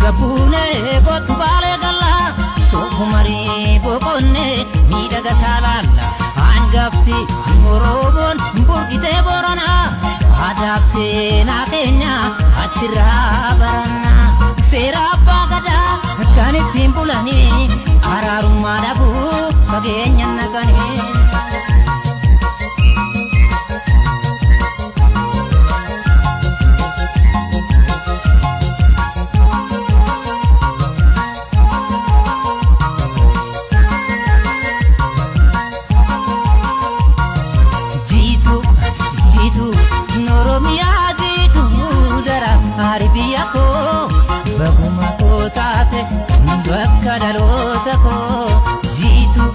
Gabune gotu bale galla sokumari bokonne midaga salalla angafti morobon burgite borana adapse na kenya atira barana sera bagada kanitim bulani araruma dabu bagenya nakane Aribiyako baguma ko tate bakka dalota ko jitu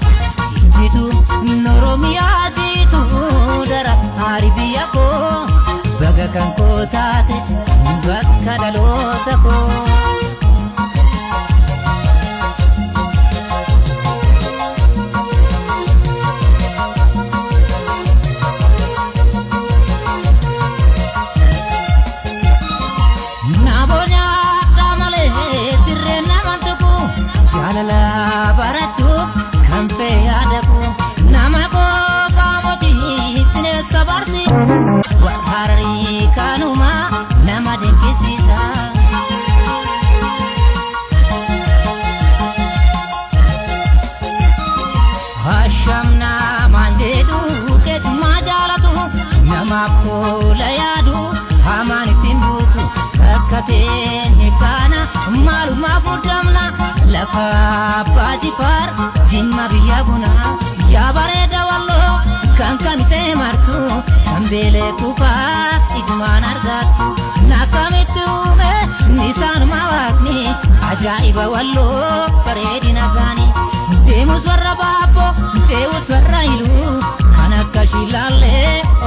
Oromia jitu dara Aribiyako bagakan ko tate bakka dalota ko la baratu kampe adaku namako kamoti tine sabarsi wa harari kanuma nama denkisita hashamna manjedu ket majalatu namako layadu hamani timbutu kakate nikana malu mafudamna laka Bajipar jimma biyabuna ya bareda wallo kan kamise martu kambele kupa igman argatu nakamitume nisan mawakni ajaiba wallo paredina zani demus warra babo zeus warra ilu kanakashilale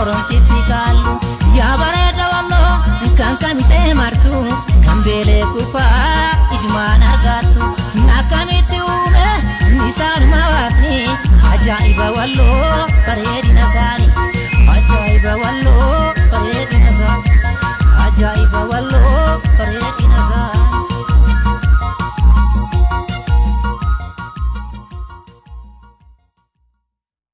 oronti tikalu ya bareda wallo kan kamise martu kambele kupa igman argatu nakamitume nisan mawakni ajaiba wallo paredina